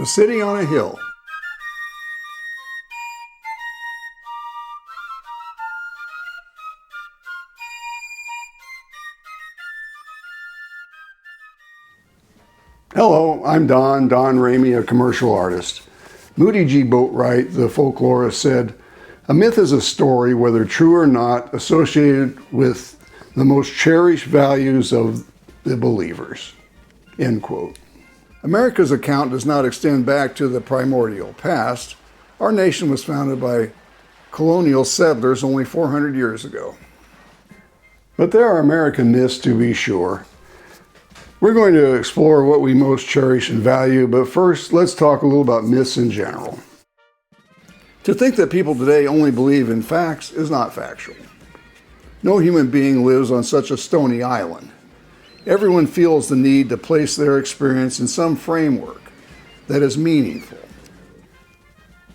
The City on a Hill. Hello, I'm Don Ramey, a commercial artist. Moody G. Boatwright, the folklorist, said, "A myth is a story, whether true or not, associated with the most cherished values of the believers." End quote. America's account does not extend back to the primordial past. Our nation was founded by colonial settlers only 400 years ago. But there are American myths to be sure. We're going to explore what we most cherish and value, but first, let's talk a little about myths in general. To think that people today only believe in facts is not factual. No human being lives on such a stony island. Everyone feels the need to place their experience in some framework that is meaningful.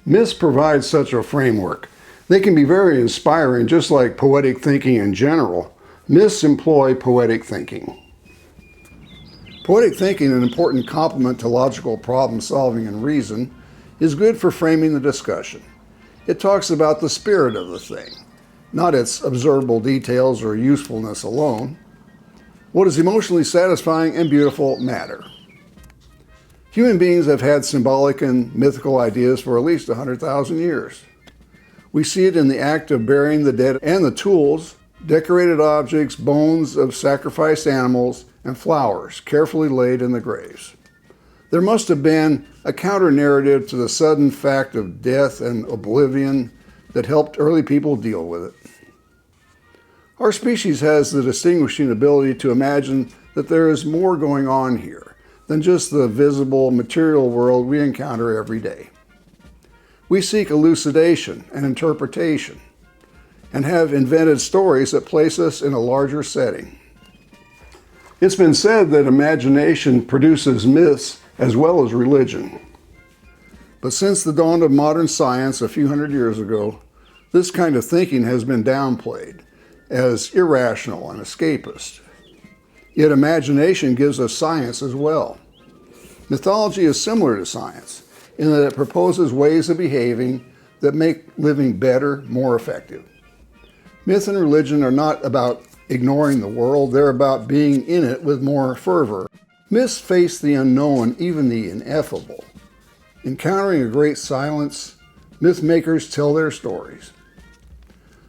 Myths provide such a framework. They can be very inspiring, just like poetic thinking in general. Myths employ poetic thinking. Poetic thinking, an important complement to logical problem solving and reason, is good for framing the discussion. It talks about the spirit of the thing, not its observable details or usefulness alone. What is emotionally satisfying and beautiful matter. Human beings have had symbolic and mythical ideas for at least 100,000 years. We see it in the act of burying the dead and the tools, decorated objects, bones of sacrificed animals, and flowers carefully laid in the graves. There must have been a counter-narrative to the sudden fact of death and oblivion that helped early people deal with it. Our species has the distinguishing ability to imagine that there is more going on here than just the visible material world we encounter every day. We seek elucidation and interpretation and have invented stories that place us in a larger setting. It's been said that imagination produces myths as well as religion. But since the dawn of modern science a few hundred years ago, this kind of thinking has been downplayed as irrational and escapist. Yet imagination gives us science as well. Mythology is similar to science in that it proposes ways of behaving that make living better, more effective. Myth and religion are not about ignoring the world, they're about being in it with more fervor. Myths face the unknown, even the ineffable. Encountering a great silence, myth makers tell their stories.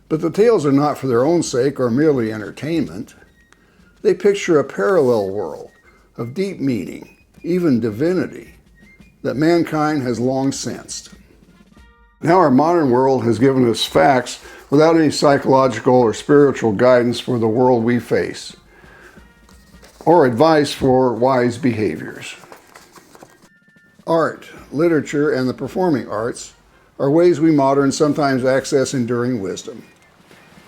But the tales are not for their own sake or merely entertainment. They picture a parallel world of deep meaning, even divinity, that mankind has long sensed. Now our modern world has given us facts without any psychological or spiritual guidance for the world we face, or advice for wise behaviors. Art, literature, and the performing arts are ways we moderns sometimes access enduring wisdom.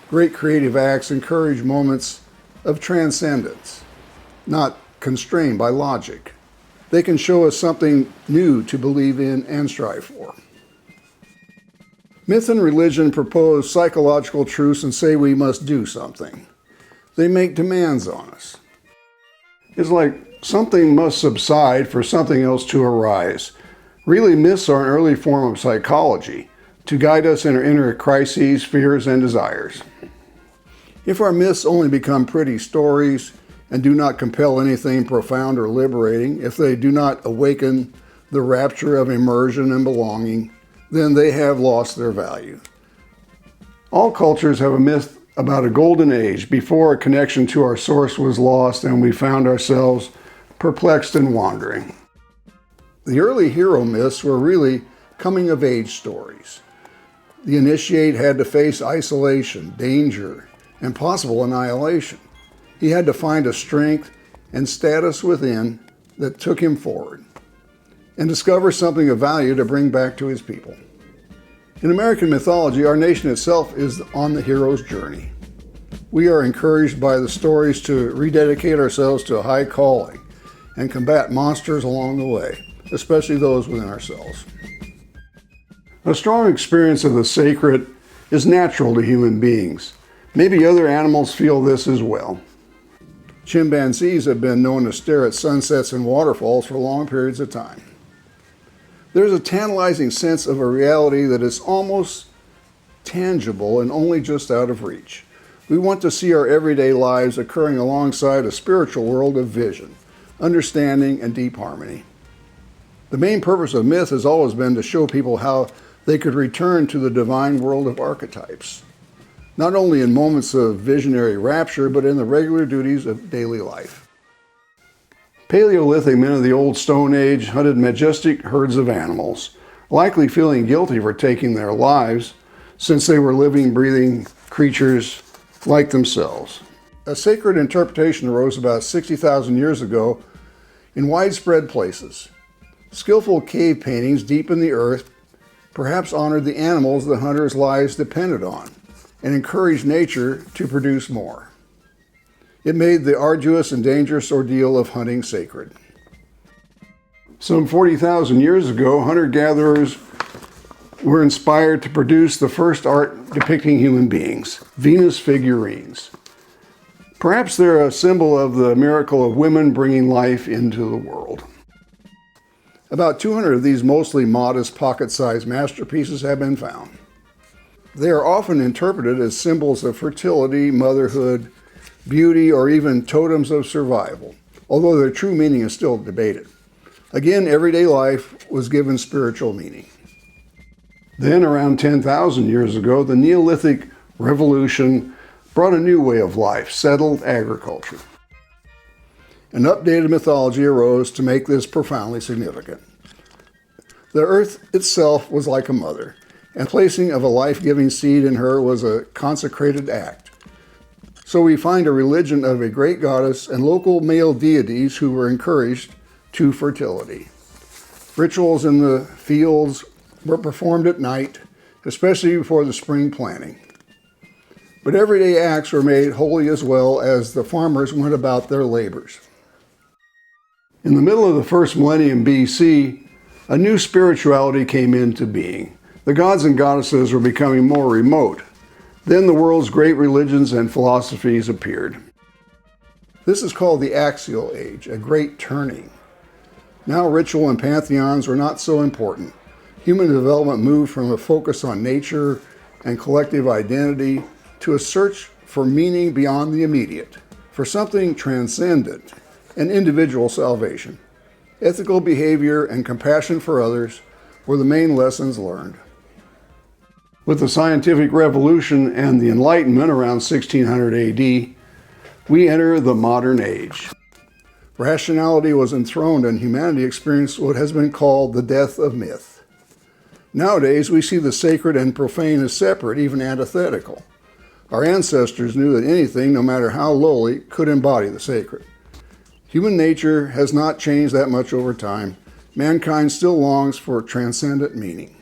Great creative acts encourage moments of transcendence, not constrained by logic. They can show us something new to believe in and strive for. Myth and religion propose psychological truths and say we must do something. They make demands on us. It's like something must subside for something else to arise. Really, myths are an early form of psychology to guide us in our inner crises, fears, and desires. If our myths only become pretty stories and do not compel anything profound or liberating, if they do not awaken the rapture of immersion and belonging, then they have lost their value. All cultures have a myth about a golden age before a connection to our source was lost and we found ourselves perplexed and wandering. The early hero myths were really coming-of-age stories. The initiate had to face isolation, danger, and possible annihilation. He had to find a strength and status within that took him forward and discover something of value to bring back to his people. In American mythology, our nation itself is on the hero's journey. We are encouraged by the stories to rededicate ourselves to a high calling and combat monsters along the way, especially those within ourselves. A strong experience of the sacred is natural to human beings. Maybe other animals feel this as well. Chimpanzees have been known to stare at sunsets and waterfalls for long periods of time. There's a tantalizing sense of a reality that is almost tangible and only just out of reach. We want to see our everyday lives occurring alongside a spiritual world of vision, understanding, and deep harmony. The main purpose of myth has always been to show people how they could return to the divine world of archetypes, not only in moments of visionary rapture, but in the regular duties of daily life. Paleolithic men of the Old Stone Age hunted majestic herds of animals, likely feeling guilty for taking their lives, since they were living, breathing creatures like themselves. A sacred interpretation arose about 60,000 years ago in widespread places. Skillful cave paintings deep in the earth perhaps honored the animals the hunters' lives depended on and encouraged nature to produce more. It made the arduous and dangerous ordeal of hunting sacred. Some 40,000 years ago, hunter-gatherers were inspired to produce the first art depicting human beings, Venus figurines. Perhaps they're a symbol of the miracle of women bringing life into the world. About 200 of these mostly modest pocket-sized masterpieces have been found. They are often interpreted as symbols of fertility, motherhood, beauty, or even totems of survival, although their true meaning is still debated. Again, everyday life was given spiritual meaning. Then, around 10,000 years ago, the Neolithic Revolution brought a new way of life, settled agriculture. An updated mythology arose to make this profoundly significant. The earth itself was like a mother, and placing of a life-giving seed in her was a consecrated act. So we find a religion of a great goddess and local male deities who were encouraged to fertility. Rituals in the fields were performed at night, especially before the spring planting. But everyday acts were made holy as well as the farmers went about their labors. In the middle of the first millennium BC, a new spirituality came into being. The gods and goddesses were becoming more remote. Then the world's great religions and philosophies appeared. This is called the Axial Age, a great turning. Now ritual and pantheons were not so important. Human development moved from a focus on nature and collective identity to a search for meaning beyond the immediate, for something transcendent and individual salvation. Ethical behavior and compassion for others were the main lessons learned. With the scientific revolution and the Enlightenment around 1600 AD, we enter the modern age. Rationality was enthroned and humanity experienced what has been called the death of myth. Nowadays, we see the sacred and profane as separate, even antithetical. Our ancestors knew that anything, no matter how lowly, could embody the sacred. Human nature has not changed that much over time. Mankind still longs for transcendent meaning.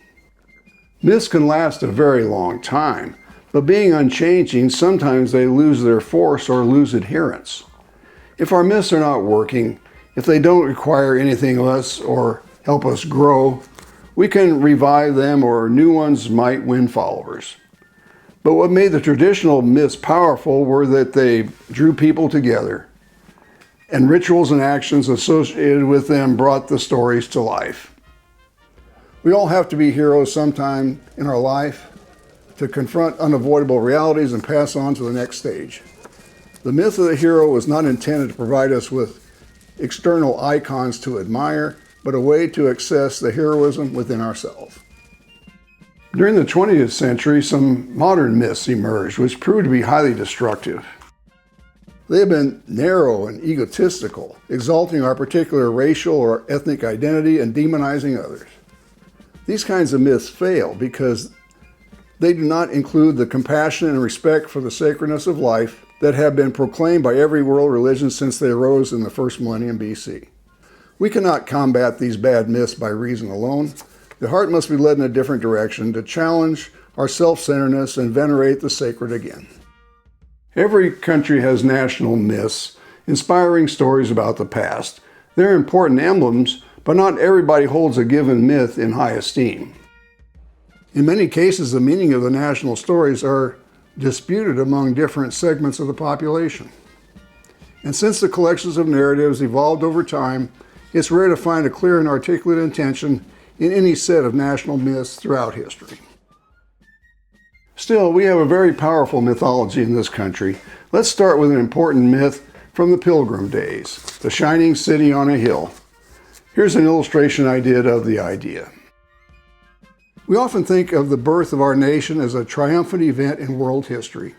Myths can last a very long time, but being unchanging, sometimes they lose their force or lose adherence. If our myths are not working, if they don't require anything of us or help us grow, we can revive them or new ones might win followers. But what made the traditional myths powerful were that they drew people together, and rituals and actions associated with them brought the stories to life. We all have to be heroes sometime in our life to confront unavoidable realities and pass on to the next stage. The myth of the hero was not intended to provide us with external icons to admire, but a way to access the heroism within ourselves. During the 20th century, some modern myths emerged, which proved to be highly destructive. They have been narrow and egotistical, exalting our particular racial or ethnic identity and demonizing others. These kinds of myths fail because they do not include the compassion and respect for the sacredness of life that have been proclaimed by every world religion since they arose in the first millennium BC. We cannot combat these bad myths by reason alone. The heart must be led in a different direction to challenge our self-centeredness and venerate the sacred again. Every country has national myths, inspiring stories about the past. They're important emblems, but not everybody holds a given myth in high esteem. In many cases, the meaning of the national stories are disputed among different segments of the population. And since the collections of narratives evolved over time, it's rare to find a clear and articulate intention in any set of national myths throughout history. Still, we have a very powerful mythology in this country. Let's start with an important myth from the Pilgrim days, the shining city on a hill. Here's an illustration I did of the idea. We often think of the birth of our nation as a triumphant event in world history.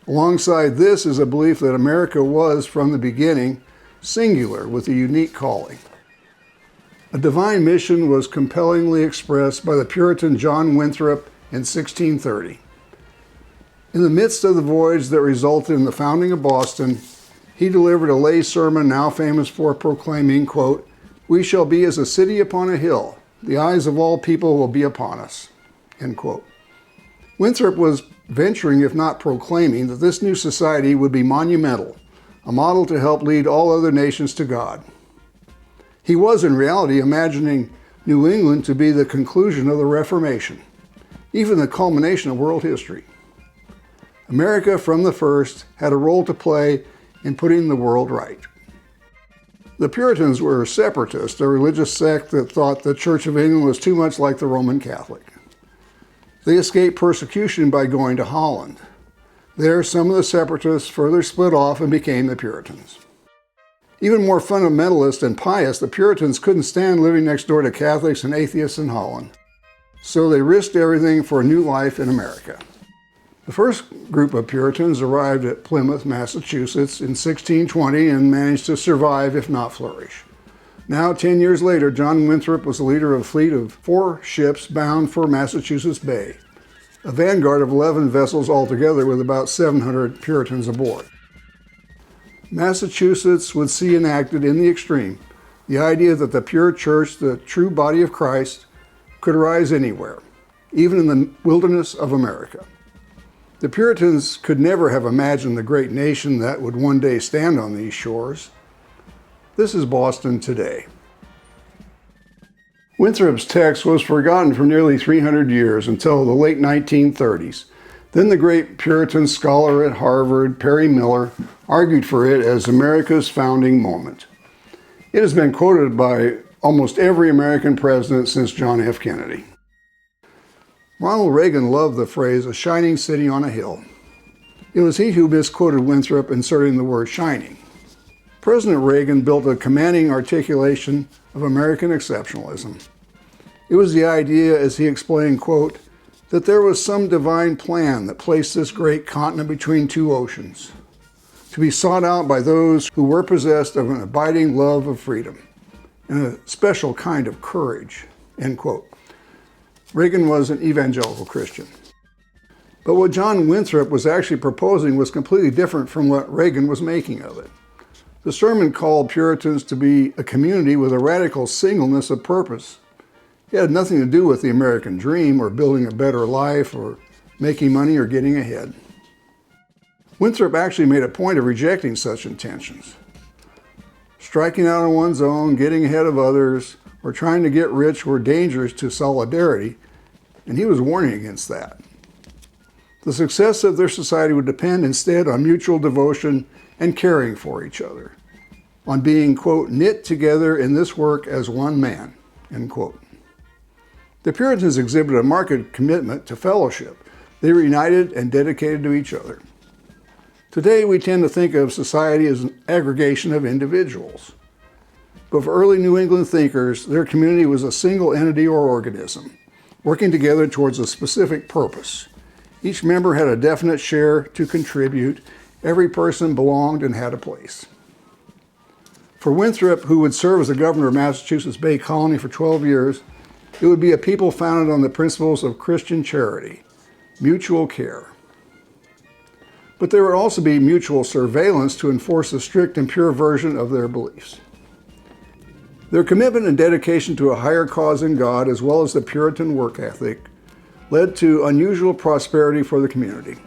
Alongside this is a belief that America was, from the beginning, singular with a unique calling. A divine mission was compellingly expressed by the Puritan John Winthrop in 1630. In the midst of the voyage that resulted in the founding of Boston, he delivered a lay sermon now famous for proclaiming, quote, "We shall be as a city upon a hill. The eyes of all people will be upon us," end quote. Winthrop was venturing, if not proclaiming, that this new society would be monumental, a model to help lead all other nations to God. He was, in reality, imagining New England to be the conclusion of the Reformation, even the culmination of world history. America, from the first, had a role to play in putting the world right. The Puritans were separatists, a religious sect that thought the Church of England was too much like the Roman Catholic. They escaped persecution by going to Holland. There, some of the separatists further split off and became the Puritans. Even more fundamentalist and pious, the Puritans couldn't stand living next door to Catholics and atheists in Holland. So they risked everything for a new life in America. The first group of Puritans arrived at Plymouth, Massachusetts in 1620 and managed to survive, if not flourish. Now, 10 years later, John Winthrop was the leader of a fleet of 4 ships bound for Massachusetts Bay, a vanguard of 11 vessels altogether with about 700 Puritans aboard. Massachusetts would see enacted in the extreme the idea that the pure church, the true body of Christ, could arise anywhere, even in the wilderness of America. The Puritans could never have imagined the great nation that would one day stand on these shores. This is Boston today. Winthrop's text was forgotten for nearly 300 years until the late 1930s. Then the great Puritan scholar at Harvard, Perry Miller, argued for it as America's founding moment. It has been quoted by almost every American president since John F. Kennedy. Ronald Reagan loved the phrase, "a shining city on a hill." It was he who misquoted Winthrop, inserting the word shining. President Reagan built a commanding articulation of American exceptionalism. It was the idea, as he explained, quote, that there was some divine plan that placed this great continent between two oceans, to be sought out by those who were possessed of an abiding love of freedom and a special kind of courage, end quote. Reagan was an evangelical Christian. But what John Winthrop was actually proposing was completely different from what Reagan was making of it. The sermon called Puritans to be a community with a radical singleness of purpose. It had nothing to do with the American dream or building a better life or making money or getting ahead. Winthrop actually made a point of rejecting such intentions. Striking out on one's own, getting ahead of others, or trying to get rich were dangerous to solidarity, and he was warning against that. The success of their society would depend instead on mutual devotion and caring for each other, on being, quote, knit together in this work as one man, end quote. The Puritans exhibited a marked commitment to fellowship. They were united and dedicated to each other. Today, we tend to think of society as an aggregation of individuals. But for early New England thinkers, their community was a single entity or organism, working together towards a specific purpose. Each member had a definite share to contribute. Every person belonged and had a place. For Winthrop, who would serve as the governor of Massachusetts Bay Colony for 12 years, it would be a people founded on the principles of Christian charity, mutual care. But there would also be mutual surveillance to enforce a strict and pure version of their beliefs. Their commitment and dedication to a higher cause in God, as well as the Puritan work ethic, led to unusual prosperity for the community.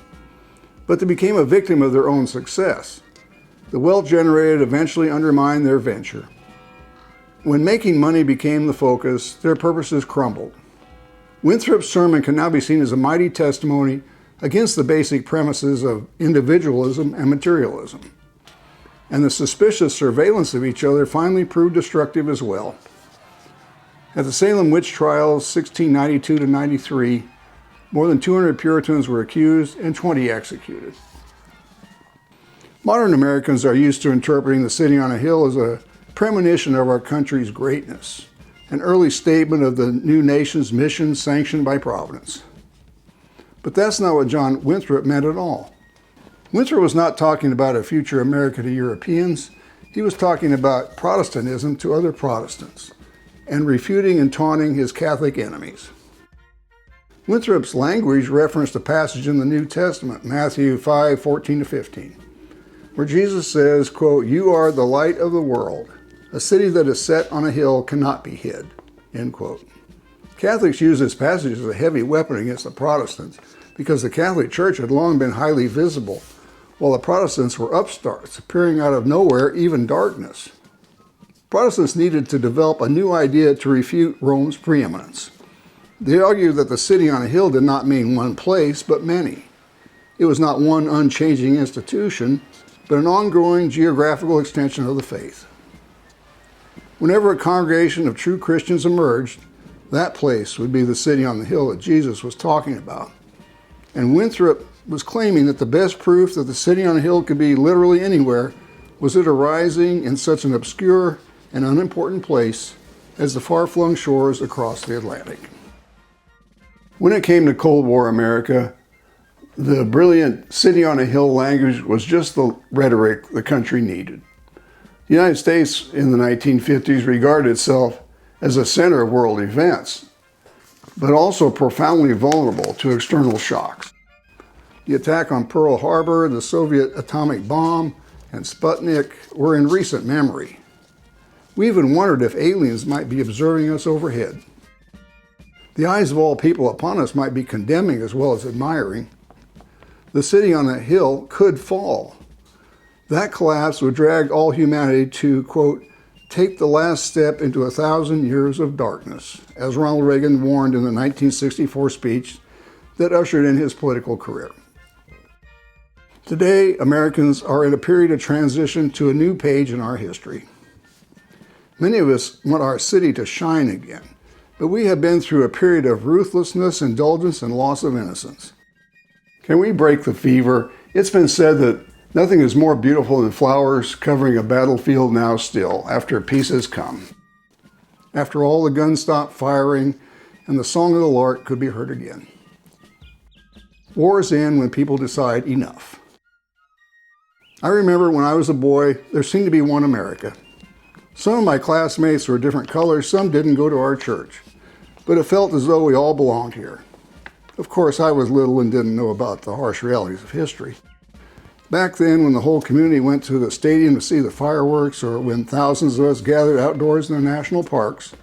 But they became a victim of their own success. The wealth generated eventually undermined their venture. When making money became the focus, their purposes crumbled. Winthrop's sermon can now be seen as a mighty testimony against the basic premises of individualism and materialism. And the suspicious surveillance of each other finally proved destructive as well. At the Salem witch trials, 1692 to 93, more than 200 Puritans were accused and 20 executed. Modern Americans are used to interpreting the city on a hill as a premonition of our country's greatness, an early statement of the new nation's mission sanctioned by Providence. But that's not what John Winthrop meant at all. Winthrop was not talking about a future America to Europeans. He was talking about Protestantism to other Protestants and refuting and taunting his Catholic enemies. Winthrop's language referenced a passage in the New Testament, Matthew 5:14 to 15, where Jesus says, quote, "You are the light of the world. A city that is set on a hill cannot be hid," end quote. Catholics use this passage as a heavy weapon against the Protestants because the Catholic Church had long been highly visible, while the Protestants were upstarts, appearing out of nowhere, even darkness. Protestants needed to develop a new idea to refute Rome's preeminence. They argued that the city on a hill did not mean one place, but many. It was not one unchanging institution, but an ongoing geographical extension of the faith. Whenever a congregation of true Christians emerged, that place would be the city on the hill that Jesus was talking about. And Winthrop was claiming that the best proof that the city on a hill could be literally anywhere was it arising in such an obscure and unimportant place as the far-flung shores across the Atlantic. When it came to Cold War America, the brilliant city on a hill language was just the rhetoric the country needed. The United States in the 1950s regarded itself as a center of world events, but also profoundly vulnerable to external shocks. The attack on Pearl Harbor, the Soviet atomic bomb, and Sputnik were in recent memory. We even wondered if aliens might be observing us overhead. The eyes of all people upon us might be condemning as well as admiring. The city on a hill could fall. That collapse would drag all humanity to, quote, take the last step into 1,000 years of darkness, as Ronald Reagan warned in the 1964 speech that ushered in his political career. Today, Americans are in a period of transition to a new page in our history. Many of us want our city to shine again, but we have been through a period of ruthlessness, indulgence, and loss of innocence. Can we break the fever? It's been said that nothing is more beautiful than flowers covering a battlefield now still, after peace has come. After all, the guns stopped firing, and the song of the lark could be heard again. Wars end when people decide enough. I remember when I was a boy, there seemed to be one America. Some of my classmates were different colors, some didn't go to our church, but it felt as though we all belonged here. Of course, I was little and didn't know about the harsh realities of history. Back then, when the whole community went to the stadium to see the fireworks, or when thousands of us gathered outdoors in the national parks,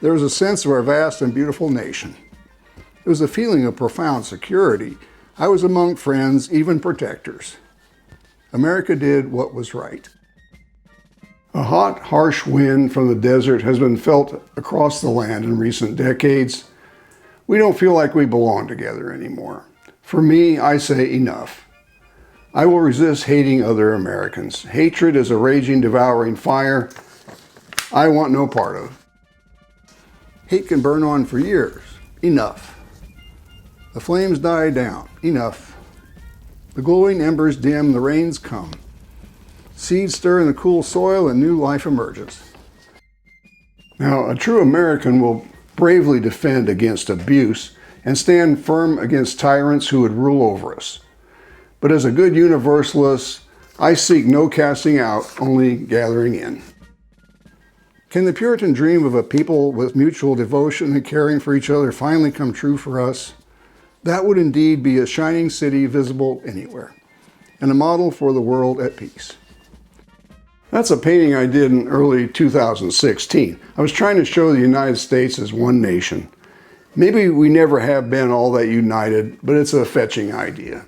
there was a sense of our vast and beautiful nation. It was a feeling of profound security. I was among friends, even protectors. America did what was right. A hot, harsh wind from the desert has been felt across the land in recent decades. We don't feel like we belong together anymore. For me, I say enough. I will resist hating other Americans. Hatred is a raging, devouring fire I want no part of. Hate can burn on for years. Enough. The flames die down. Enough. The glowing embers dim, the rains come. Seeds stir in the cool soil and new life emerges. Now, a true American will bravely defend against abuse and stand firm against tyrants who would rule over us. But as a good universalist, I seek no casting out, only gathering in. Can the Puritan dream of a people with mutual devotion and caring for each other finally come true for us? That would indeed be a shining city visible anywhere, and a model for the world at peace. That's a painting I did in early 2016. I was trying to show the United States as one nation. Maybe we never have been all that united, but it's a fetching idea.